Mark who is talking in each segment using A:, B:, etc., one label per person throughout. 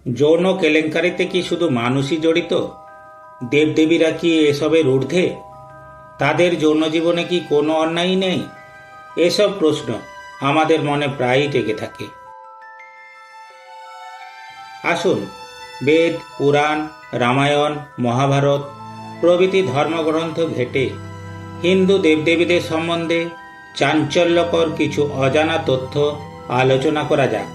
A: যৌন কেলেঙ্কারিতে কি শুধু মানুষই জড়িত? দেবদেবীরা কি এসবের ঊর্ধ্বে? তাদের যৌন জীবনে কি কোনো অন্যায় নেই? এসব প্রশ্ন আমাদের মনে প্রায়ই জেগে থাকে। আসুন বেদ, পুরাণ, রামায়ণ, মহাভারত প্রভৃতি ধর্মগ্রন্থ ঘেঁটে হিন্দু দেবদেবীদের সম্বন্ধে চাঞ্চল্যকর কিছু অজানা তথ্য আলোচনা করা যাক।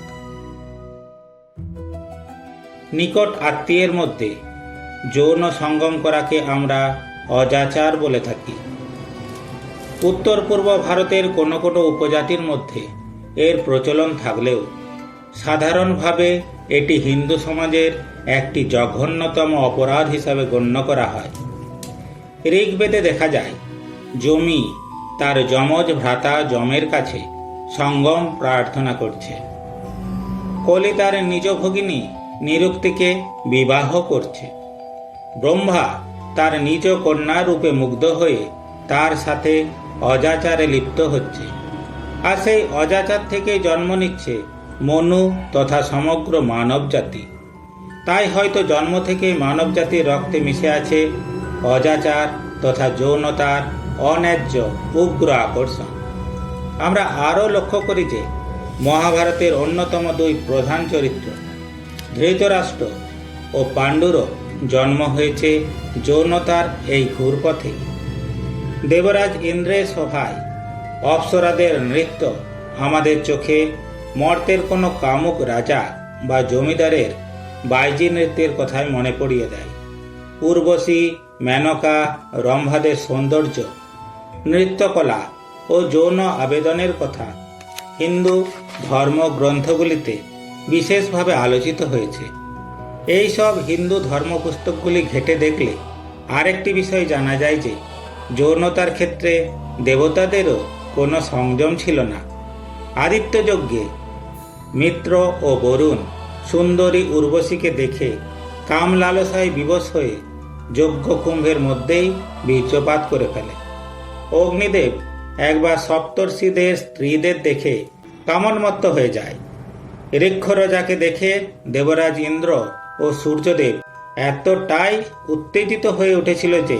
A: নিকট আত্মীয়ের মধ্যে যৌন সঙ্গম করাকে আমরা অজাচার বলে থাকি। উত্তর পূর্ব ভারতের কোনো কোনো উপজাতির মধ্যে এর প্রচলন থাকলেও সাধারণভাবে এটি হিন্দু সমাজের একটি জঘন্যতম অপরাধ হিসাবে গণ্য করা হয়। ঋগ্বেদে দেখা যায় যমী তার যমজ ভ্রাতা যমের কাছে সঙ্গম প্রার্থনা করছে। কলি তার নিজ ভগিনী নিরুক্তিকে বিবাহ করছে। ব্রহ্মা তার নিজ কন্যা রূপে মুগ্ধ হয়ে তার সাথে অজাচারে লিপ্ত হচ্ছে। আর সেই অজাচার থেকে জন্ম নিচ্ছে মনু তথা সমগ্র মানব জাতি। তাই হয়তো জন্ম থেকে মানব জাতির রক্তে মিশে আছে অজাচার তথা যৌনতার অন্যায্য উগ্র আকর্ষণ। আমরা আরও লক্ষ্য করি যে মহাভারতের অন্যতম দুই প্রধান চরিত্র ধৃতরাষ্ট্র ও পাণ্ডুরও জন্ম হয়েছে যৌনতার এই ঘুরপথে। দেবরাজ ইন্দ্রের সভায় অপ্সরাদের নৃত্য আমাদের চোখে মর্তের কোনো কামুক রাজা বা জমিদারের বাইজি নৃত্যের কথাই মনে পড়িয়ে দেয়। উর্বশী, মেনকা, রম্ভাদের সৌন্দর্য, নৃত্যকলা ও যৌন আবেদনের কথা হিন্দু ধর্মগ্রন্থগুলিতে বিশেষভাবে আলোচিত হয়েছে। এই সব হিন্দু ধর্মপুস্তকগুলি ঘেঁটে দেখলে আরেকটি বিষয় জানা যায় যে যৌনতার ক্ষেত্রে দেবতাদেরও কোনো সংযম ছিল না। আদিত্য যজ্ঞে মিত্র ও বরুণ সুন্দরী উর্বশীকে দেখে কাম লালসায় বিবশ হয়ে যজ্ঞ কুম্ভের মধ্যেই বীর্যপাত করে ফেলে। অগ্নিদেব একবার সপ্তর্ষিদের স্ত্রীদের দেখে কামন্মত্ত হয়ে যায়। ঋক্ষরজাকে দেখে দেবরাজ ইন্দ্র ও সূর্যদেব এতটাই উত্তেজিত হয়ে উঠেছিল যে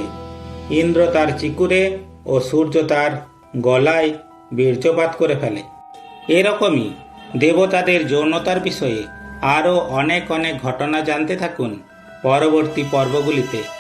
A: ইন্দ্র তার চিকুরে ও সূর্য তার গলায় বীর্যপাত করে ফেলে। এরকমই দেবতাদের যৌনতার বিষয়ে আরও অনেক অনেক ঘটনা জানতে থাকুন পরবর্তী পর্বগুলিতে।